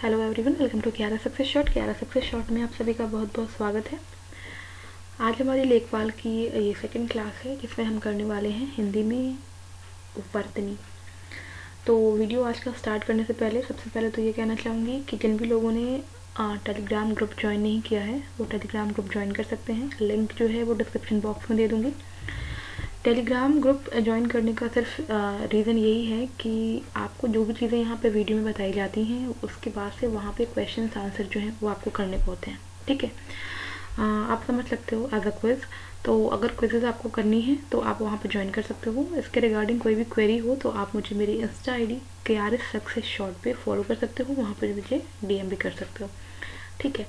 Hello everyone, welcome to Kiara success shot. Kiara success shot में आप सभी का बहुत बहुत स्वागत है। आज हमारी लेखपाल की ये सेकंड क्लास है जिसमें हम करने वाले हैं हिंदी में वर्तनी। तो वीडियो आज का स्टार्ट करने से पहले सबसे पहले तो ये कहना चाहूँगी कि जिन भी लोगों ने टेलीग्राम ग्रुप ज्वाइन नहीं किया है वो टेलीग्राम ग्रुप ज्वाइन कर सकते हैं। लिंक जो है वो डिस्क्रिप्शन बॉक्स में दे दूँगी। टेलीग्राम ग्रुप ज्वाइन करने का सिर्फ रीज़न यही है कि आपको जो भी चीज़ें यहाँ पे वीडियो में बताई जाती हैं उसके बाद से वहाँ पे क्वेश्चन आंसर जो हैं वो आपको करने को होते हैं। ठीक है, आप समझ सकते हो एज अ क्विज़। तो अगर क्विज़ेज आपको करनी है तो आप वहाँ पे ज्वाइन कर सकते हो। इसके रिगार्डिंग कोई भी क्वेरी हो तो आप मुझे मेरी Insta ID KRS success shot पे फॉलो कर सकते हो, वहाँ पर मुझे DM भी कर सकते हो। ठीक है,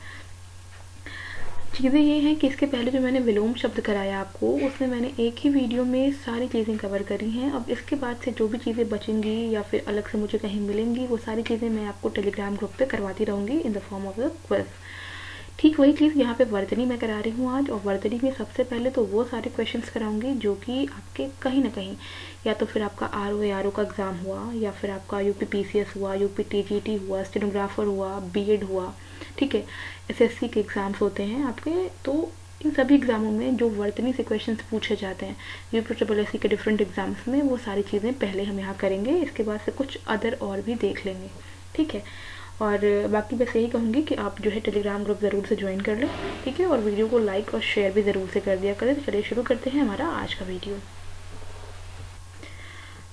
चीज़ें ये हैं कि इसके पहले जो मैंने विलोम शब्द कराया आपको उसमें मैंने एक ही वीडियो में सारी चीज़ें कवर करी हैं। अब इसके बाद से जो भी चीज़ें बचेंगी या फिर अलग से मुझे कहीं मिलेंगी वो सारी चीज़ें मैं आपको टेलीग्राम ग्रुप पे करवाती रहूँगी in the form of the quiz. ठीक वही चीज़ यहाँ पे वर्तनी में करा रही हूँ आज। और वर्तनी में सबसे पहले तो वो सारे क्वेश्चंस कराऊंगी जो कि आपके कहीं ना कहीं या तो फिर आपका RO का एग्ज़ाम हुआ या फिर आपका UP PCS हुआ, UP TGT हुआ, स्टेनोग्राफर हुआ, BEd हुआ। ठीक है, SSC के एग्ज़ाम्स होते हैं आपके। तो इन सभी एग्ज़ामों में जो वर्तनी से क्वेश्चंस पूछे जाते हैं UPSSC के डिफरेंट एग्ज़ाम्स में, वो सारी चीज़ें पहले हम यहाँ करेंगे। इसके बाद से कुछ अदर और भी देख लेंगे। ठीक है, और बाकी बस यही कहूँगी कि आप जो है टेलीग्राम ग्रुप ज़रूर से ज्वाइन कर लें। ठीक है, और वीडियो को लाइक और शेयर भी ज़रूर से कर दिया करें। तो चलिए शुरू करते हैं हमारा आज का वीडियो।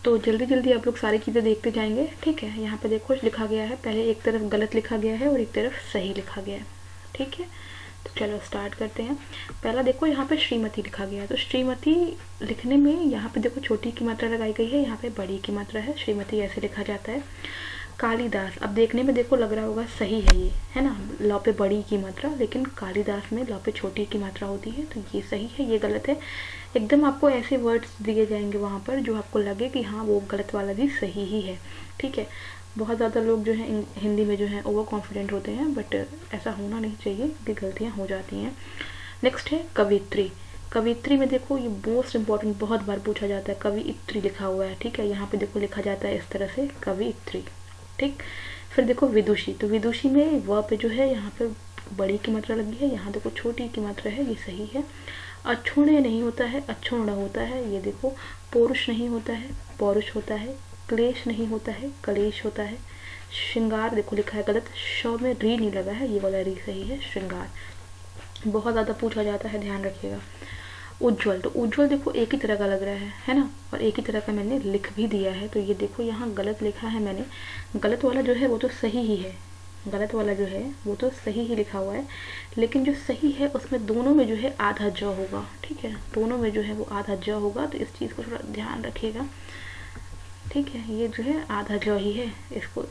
तो जल्दी जल्दी आप लोग सारी चीज़ें देखते जाएंगे। ठीक है, यहाँ पे देखो लिखा गया है, पहले एक तरफ गलत लिखा गया है और एक तरफ सही लिखा गया है। ठीक है, तो चलो स्टार्ट करते हैं। पहला देखो यहाँ पे श्रीमती लिखा गया है। तो श्रीमती लिखने में यहाँ पे देखो छोटी की मात्रा लगाई गई है, यहाँ पे बड़ी की मात्रा है। श्रीमती ऐसे लिखा जाता है। कालिदास, अब देखने में देखो लग रहा होगा सही है ये, है ना, लौ पे बड़ी की मात्रा, लेकिन कालिदास में लौ पे छोटी की मात्रा होती है। तो ये सही है, ये गलत है। एकदम आपको ऐसे वर्ड्स दिए जाएंगे वहाँ पर जो आपको लगे कि हाँ वो गलत वाला भी सही ही है। ठीक है, बहुत ज़्यादा लोग जो है हिंदी में जो है ओवर कॉन्फिडेंट होते हैं, बट ऐसा होना नहीं चाहिए क्योंकि गलतियाँ हो जाती हैं। नेक्स्ट है कवित्री। कवित्री में देखो ये मोस्ट इंपॉर्टेंट, बहुत बार पूछा जाता है, कवित्री लिखा हुआ है। ठीक है, यहाँ पे देखो लिखा जाता है इस तरह से कवित्री। ठीक, फिर देखो विदुषी। तो विदुषी में व पे जो है यहाँ पे बड़ी की मात्रा लगी है, यहाँ देखो छोटी की मात्रा है, ये सही है। अक्षुण्य नहीं होता है, अक्षुण्य होता है, ये देखो। पौरुष नहीं होता है, पौरुष होता है। क्लेश नहीं होता है, कलेश होता है। श्रृंगार देखो लिखा है गलत, श में री नहीं लगा है, ये वाला री सही है, श्रृंगार। बहुत ज़्यादा पूछा जाता है, ध्यान रखिएगा। उज्ज्वल, तो उज्ज्वल देखो एक ही तरह का लग रहा है ना, और एक ही तरह का मैंने लिख भी दिया है। तो ये देखो यहाँ गलत लिखा है मैंने, गलत वाला जो है वो तो सही ही है, गलत वाला जो है वो तो सही ही लिखा हुआ है, लेकिन जो सही है उसमें दोनों में जो है आधा ज होगा। ठीक है, दोनों में जो है वो आधा ज होगा, तो इस चीज़ को थोड़ा ध्यान रखिएगा। ठीक है, ये जो है आधा ज ही है, इसको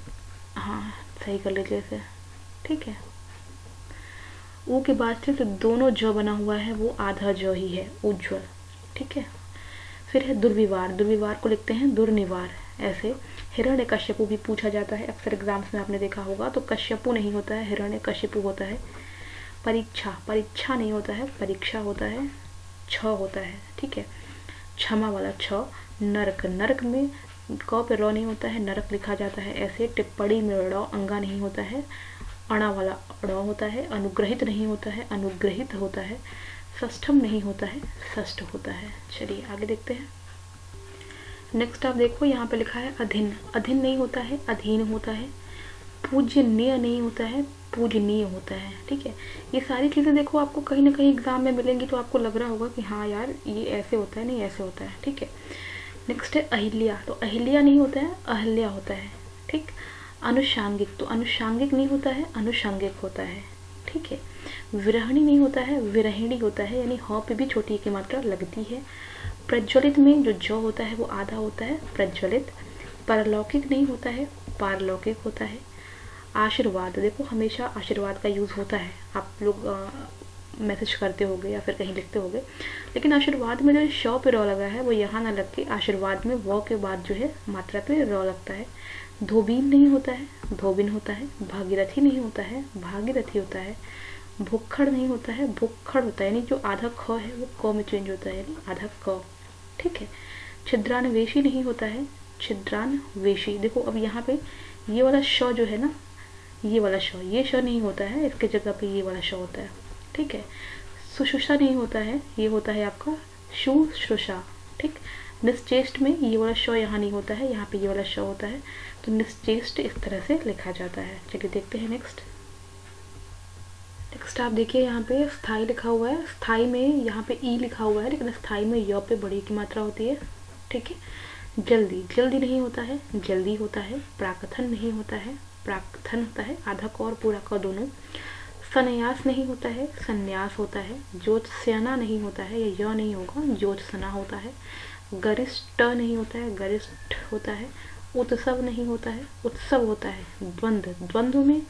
हाँ सही कर लीजिए इसे। ठीक है, ऊ के बाद से जो दोनों ज बना हुआ है वो आधा ज ही है, उज्ज्वल। ठीक है, फिर है दुर्विवार। दुर्विवार को लिखते हैं दुर्निवार ऐसे। हिरण्य कश्यपु भी पूछा जाता है अक्सर एग्जाम्स में, आपने देखा होगा। तो कश्यपु नहीं होता है, हिरण्य कश्यपु होता है। परीक्षा, परीक्षा नहीं होता है, परीक्षा होता है। छ होता है। ठीक है, क्षमा वाला छ। नरक, नरक में क पे र नहीं होता है, नरक लिखा जाता है ऐसे। टिप्पणी में ड़ अंगा नहीं होता है, अणा वाला ड़ होता है। अनुग्रहित नहीं होता है, अनुग्रहित होता है। षष्ठम नहीं होता है, षष्ठ होता है। चलिए आगे देखते हैं। नेक्स्ट आप देखो यहाँ पे लिखा है अधीन। अधीन नहीं होता है, अधीन होता है। पूजनीय नहीं होता है, पूजनीय होता है। ठीक है, ये सारी चीज़ें देखो आपको कहीं ना कहीं एग्जाम में मिलेंगी, तो आपको लग रहा होगा कि हाँ यार ये ऐसे होता है, नहीं ऐसे होता है। ठीक है, नेक्स्ट है अहिल्या। तो अहिल्या नहीं होता है, अहल्या होता है। ठीक, अनुषांगिक, तो अनुषांगिक नहीं होता है, अनुषंगिक होता है। ठीक है, विरहणी नहीं होता है, विरहिणी होता है, यानी ह पे भी छोटी की मात्रा लगती है। प्रज्वलित में जो ज होता है वो आधा होता है, प्रज्वलित। परलौकिक नहीं होता है, पारलौकिक होता है। आशीर्वाद, देखो हमेशा आशीर्वाद का यूज़ होता है, आप लोग मैसेज करते होगे या फिर कहीं लिखते होगे, लेकिन आशीर्वाद में जो श पे र लगा है वो यहाँ ना लग के आशीर्वाद में व के बाद जो है मात्रा पे र लगता है। धोबीन नहीं होता है, धोबिन होता है। भागीरथी नहीं होता है, भागीरथी होता है। भुक्खड़ नहीं होता है, भुक्खड़ होता है, यानी जो आधा ख है वो क में चेंज होता है, यानी आधा क। ठीक है, छिद्रान्वेषी नहीं होता है, छिद्रान्वेषी। देखो अब यहाँ पे ये वाला श जो है ना, ये वाला श, ये श नहीं होता है, इसके जगह पे ये वाला श होता है, ठीक है। सुषुषा नहीं होता है, ये होता है आपका शुश्रूषा, ठीक। निश्चेष्ट में ये वाला श यहाँ नहीं होता है, यहाँ पे ये वाला श होता है, तो निश्चेष्ट इस तरह से लिखा जाता है। चलिए देखते हैं नेक्स्ट। नेक्स्ट आप देखिए यहाँ पे स्थाई लिखा हुआ है, स्थाई में यहाँ पे ई लिखा हुआ है, लेकिन स्थाई में य पे बड़ी की मात्रा होती है, ठीक है। जल्दी, जल्दी नहीं होता है, जल्दी होता है। प्राकथन नहीं होता है, प्राकथन होता है, आधा क और पूरा क दोनों। संन्यास नहीं होता है, संन्यास होता है। ज्योत्स्ना नहीं होता है, ये य नहीं होगा, ज्योत्स्ना होता है। गरिष्ठ नहीं होता है, गरिष्ठ होता है। उत्सव नहीं होता है, उत्सव होता है। द्वंद्व, द्वंद्व में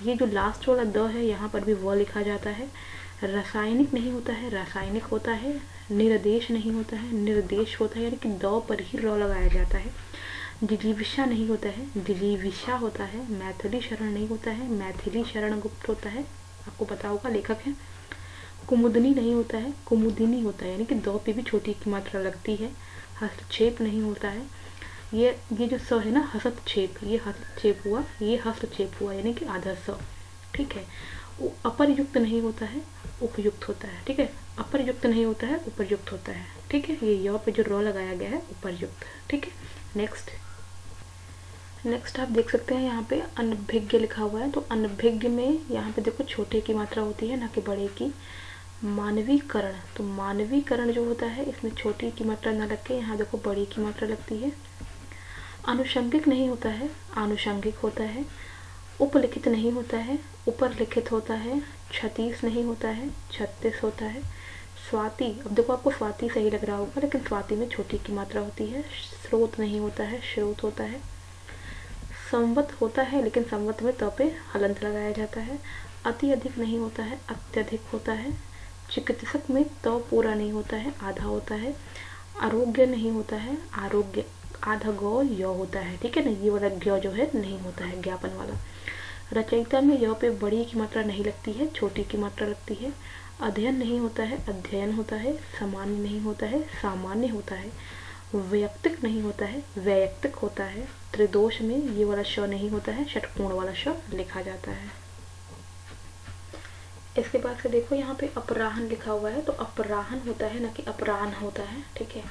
ये जो लास्ट वाला द है यहाँ पर भी व लिखा जाता है। रासायनिक नहीं होता है, रासायनिक होता है। निर्देश नहीं होता है, निर्देश होता है, यानी कि द पर ही र लगाया जाता है। जिजीविषा नहीं होता है, जिजीविषा होता है। मैथिली शरण नहीं होता है, मैथिली शरण गुप्त होता है, आपको पता होगा लेखक है। कुमुदनी नहीं होता है, कुमुदिनी होता है, यानी कि द पे भी छोटी की मात्रा लगती है। हस्तक्षेप नहीं होता है, ये जो स है ना, हस्तक्षेप, ये हस्तक्षेप हुआ, ये हस्तक्षेप हुआ, यानी कि आधा स, ठीक है। अपरयुक्त नहीं होता है, उपयुक्त होता है, ठीक है। अपरयुक्त नहीं होता है, उपरयुक्त होता है, ठीक है। ये य पे जो र लगाया गया है, उपरयुक्त, ठीक है। नेक्स्ट आप देख सकते हैं यहाँ पे अनभिज्ञ लिखा हुआ है, तो अनभिज्ञ में यहाँ पे देखो छोटे की मात्रा होती है, ना कि बड़े की। मानवीकरण, तो मानवीकरण जो होता है इसमें छोटी की मात्रा ना लग के यहाँ देखो बड़ी की मात्रा लगती है। अनुषंगिक नहीं होता है, आनुषंगिक होता है। उपलिखित नहीं होता है, ऊपर लिखित होता है। 36 नहीं होता है, 36 होता है। स्वाति, अब देखो आपको स्वाति सही लग रहा होगा, लेकिन स्वाति में छोटी की मात्रा होती है। स्रोत नहीं होता है, स्रोत होता है। संवत होता है, लेकिन संवत में त पे हलंत लगाया जाता है। अति अधिक नहीं होता है, अत्यधिक होता है। चिकित्सक में त पूरा नहीं होता है, आधा होता है। आरोग्य नहीं होता है, आरोग्य आधा ग य होता है, ठीक है ना। ये वाला ग जो है नहीं होता है, ज्ञापन वाला। रचयिता में य पे बड़ी की मात्रा नहीं लगती है, छोटी की मात्रा लगती है। अध्ययन नहीं होता है, अध्ययन होता है। सामान्य नहीं होता है, सामान्य होता है। वैयक्तिक नहीं होता है, वैयक्तिक होता है। त्रिदोष में ये वाला श नहीं होता है, षटकोण वाला श लिखा जाता है। इसके बाद से देखो यहाँ पे अपराहन लिखा हुआ है, तो अपराहन होता है, ना कि अपराहन होता है, ठीक है।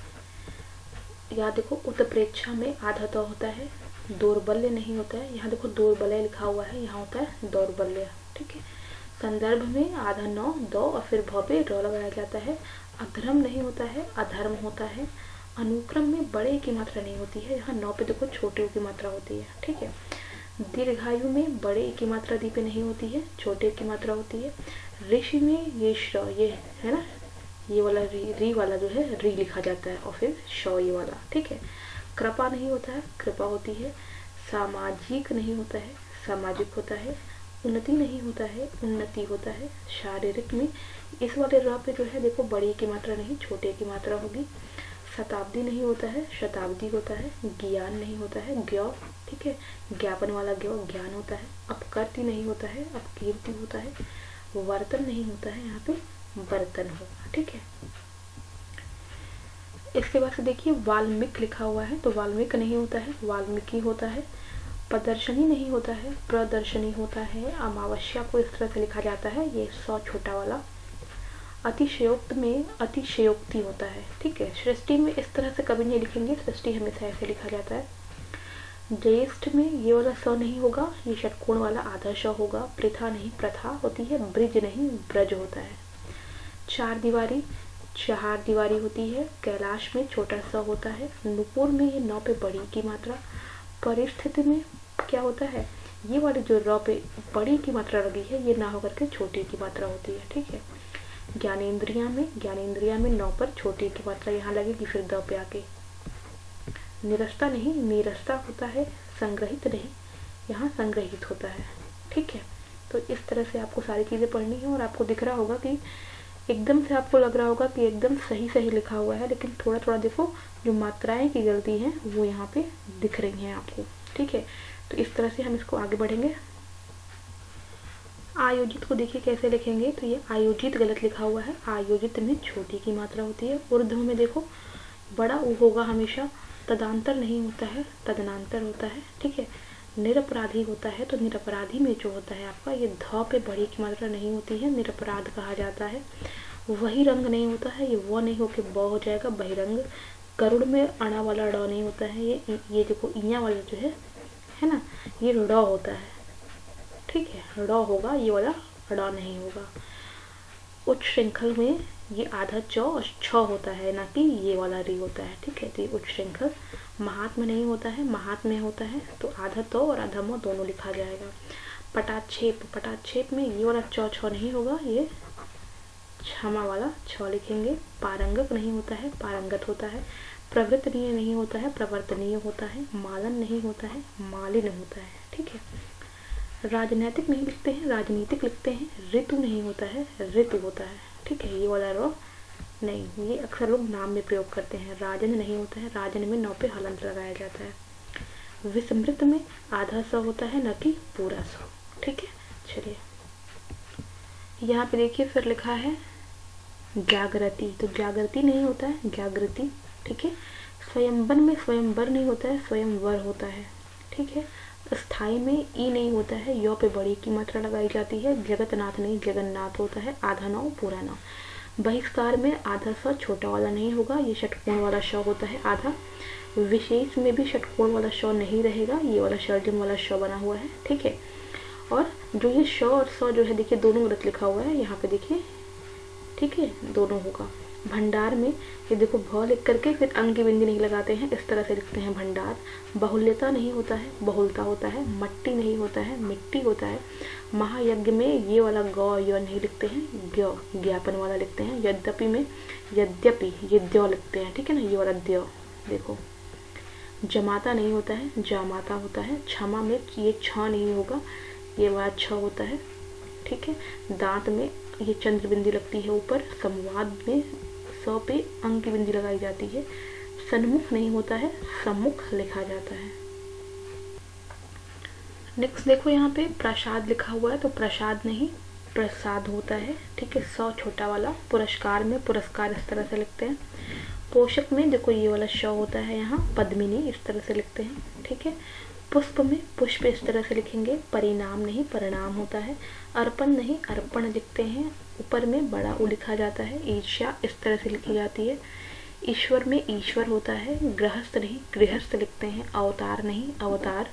यहाँ देखो उत्प्रेक्षा में आधा त होता है। दौर्बल्य नहीं होता है, यहाँ देखो दौर्बल्य लिखा हुआ है, यहाँ होता है दौर्बल्य, ठीक है। संदर्भ में आधा न, द और फिर भ पे र लगाया जाता है। अधर्म नहीं होता है, अधर्म होता है। अनुक्रम में बड़े की मात्रा नहीं होती है, यहाँ न पे देखो छोटे की मात्रा होती है, ठीक है। दीर्घायु में बड़े की मात्रा दी पे नहीं होती है, छोटे की मात्रा होती है। ऋषि में ये श, ये है ना, ये वाला री वाला जो है री लिखा जाता है, और फिर श ये वाला, ठीक है। कृपा नहीं होता है, कृपा होती है। सामाजिक नहीं होता है, सामाजिक होता है। उन्नति नहीं होता है, उन्नति होता है। शारीरिक में इस वाले र पे जो है देखो बड़ी की मात्रा नहीं, छोटे की मात्रा होगी। शताब्दी नहीं होता है, शताब्दी होता है। ज्ञान नहीं होता है, ज्ञ, ठीक है। ज्ञापन वाला ज्ञ ज्ञान होता है। अपकीर्ति नहीं होता है, अपकीर्ति होता है। वर्तन नहीं होता है, यहाँ पे बर्तन होगा, ठीक है। इसके बाद से देखिए वाल्मीकि लिखा हुआ है, तो वाल्मीकि नहीं होता है, वाल्मीकि होता है। प्रदर्शनी नहीं होता है, प्रदर्शनी होता है। अमावस्या को इस तरह से लिखा जाता है, ये स छोटा वाला। अतिशयोक्त में अतिशयोक्ति होता है, ठीक है। सृष्टि में इस तरह से कभी नहीं लिखेंगे, सृष्टि हमेशा ऐसे लिखा जाता है। ज्येष्ठ में ये वाला स नहीं होगा, ये षटकोण वाला आधा श होगा। प्रथा नहीं, प्रथा होती है। ब्रिज नहीं, ब्रज होता है। चार दीवारी होती है। कैलाश में छोटा स होता है। नुपुर में ये न पे बड़ी की मात्रा। परिस्थिति में क्या होता है, ये वाली जो र पे बड़ी की मात्रा लगी है, ये ना होकर के छोटी की मात्रा होती है, ठीक है। ज्ञानेंद्रिया में न पर छोटी की मात्रा यहाँ लगेगी, फिर द पे आके। निरस्ता नहीं, नीरस्ता होता है। संग्रहित नहीं, यहाँ संग्रहित होता है, ठीक है। तो इस तरह से आपको सारी चीज़ें पढ़नी है, और आपको दिख रहा होगा कि एकदम से आपको लग रहा होगा कि एकदम सही लिखा हुआ है, लेकिन थोड़ा थोड़ा देखो जो मात्राएं की गलती है वो यहाँ पे दिख रही हैं आपको, ठीक है। तो इस तरह से हम इसको आगे बढ़ेंगे। आयोजित को देखिए कैसे लिखेंगे, तो ये आयोजित गलत लिखा हुआ है। आयोजित में छोटी की मात्रा होती है। ऊर्ध्व में देखो बड़ा ऊ होगा हमेशा। तदांतर नहीं होता है, तदनांतर होता है, ठीक है। निरपराधी होता है तो निरपराधी में जो होता है आपका ये ध पे बड़ी की मात्रा नहीं होती है, निरपराध कहा जाता है। वही रंग नहीं होता है, ये वो नहीं होके ब हो जाएगा बहिरंग। गरुड़ में अणा वाला ड नहीं होता है, ये देखो इया वाला जो है ना, ये ड़ होता है, ठीक है, ड़ होगा, ये वाला ड़ नहीं होगा। उच्च श्रृंखल में ये आधा च और छ होता है, ना कि ये वाला री होता है, ठीक है। तो ये उच्च श्रृंखल। महात में नहीं होता है, महात में होता है तो आधा तो और आधा म दोनों लिखा जाएगा। पटाक्षेप, पटाक्षेप में ये वाला च छ नहीं होगा, ये क्षमा वाला छ लिखेंगे। पारंगक नहीं होता है, पारंगत होता है। प्रवृत्तनीय नहीं होता है, प्रवर्तनीय होता है। मालन नहीं होता है, मालिन होता है, ठीक है। राजनैतिक नहीं लिखते हैं, राजनीतिक लिखते हैं। ऋतु नहीं होता है, ऋतु होता है, ठीक है। ये वाला रो नहीं, ये अक्सर लोग नाम में प्रयोग करते हैं। राजन नहीं होता है, राजन में नौ पे हलंत लगाया जाता है। विस्मृत में आधा स होता है, न कि पूरा स, ठीक है। चलिए यहाँ पे देखिए फिर लिखा है जागृति, तो जागृति नहीं होता है, जागृति, ठीक है। स्वयंवर में स्वयंवर नहीं होता है, स्वयंवर होता है, ठीक है। स्थाई में ई नहीं होता है, यो पे बड़ी की मात्रा लगाई जाती है। जगतनाथ नहीं, जगन्नाथ होता है। आधा नौ पूरा नौ। बहिष्कार में आधा स छोटा वाला नहीं होगा, ये षटकोण वाला श होता है आधा। विशेष में भी षटकोण वाला श नहीं रहेगा, ये वाला सर्जम वाला श बना हुआ है, ठीक है। और जो ये श और स जो है देखिए दोनों गलत लिखा हुआ है यहाँ पे देखिए, ठीक है, दोनों होगा। भंडार में ये देखो भ लिख करके फिर अंग की बिंदी नहीं लगाते हैं, इस तरह से लिखते हैं भंडार। बहुल्यता नहीं होता है, बहुलता होता है। मट्टी नहीं होता है, मिट्टी होता है। महायज्ञ में ये वाला ग य नहीं लिखते हैं, ज्ञ ज्ञापन वाला लिखते हैं। यद्यपि में यद्यपि ये द्य लिखते हैं, ठीक है ना, ये वाला द्य देखो। जमाता नहीं होता है, जामाता होता है। क्षमा में ये छ नहीं होगा, ये वाला छ होता है, ठीक है। दांत में ये चंद्र बिंदी लगती है ऊपर। संवाद में स पे अंक की बिंदी लगाई जाती है। सन्मुख नहीं होता है, सम्मुख लिखा जाता है। नेक्स्ट देखो यहाँ पे प्रसाद लिखा हुआ है, तो प्रसाद नहीं प्रसाद होता है, ठीक है। स छोटा वाला। पुरस्कार में पुरस्कार इस तरह से लिखते हैं। पोषक में देखो ये वाला श होता है यहाँ, पद्मिनी इस तरह से लिखते हैं, ठीक है। पुष्प में पुष्प इस तरह से लिखेंगे। परिणाम नहीं परिणाम होता है। अर्पण नहीं अर्पण लिखते हैं, ऊपर में बड़ा ऊ लिखा जाता है। ईर्ष्या इस तरह से लिखी जाती है। ईश्वर में ईश्वर होता है। गृहस्थ नहीं गृहस्थ लिखते हैं। अवतार नहीं अवतार।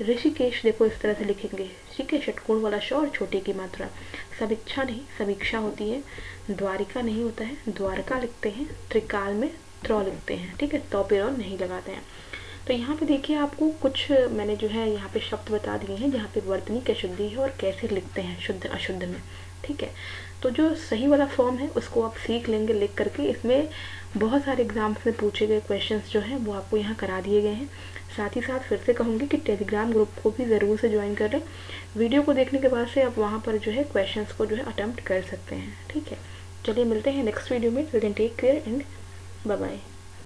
ऋषिकेश देखो इस तरह से लिखेंगे, ठीक है, षटकोण वाला श और छोटे की मात्रा। समीक्षा नहीं समीक्षा होती है। द्वारिका नहीं होता है, द्वारका लिखते हैं। त्रिकाल में त्र लिखते हैं, ठीक है, तो पे नहीं लगाते हैं। तो यहाँ पे देखिए आपको कुछ मैंने जो है यहाँ पे शब्द बता दिए हैं जहाँ पे वर्तनी क्या शुद्धि है और कैसे लिखते हैं शुद्ध अशुद्ध में, ठीक है। तो जो सही वाला फॉर्म है उसको आप सीख लेंगे लिख करके। इसमें बहुत सारे एग्जाम्स में पूछे गए क्वेश्चंस जो हैं वो आपको यहाँ करा दिए गए हैं। साथ ही साथ फिर से कहूँगी कि टेलीग्राम ग्रुप को भी ज़रूर से ज्वाइन कर लें। वीडियो को देखने के बाद से आप वहाँ पर जो है क्वेश्चंस को जो है अटेम्प्ट कर सकते हैं, ठीक है। चलिए मिलते हैं नेक्स्ट वीडियो में। Till then take care and bye bye.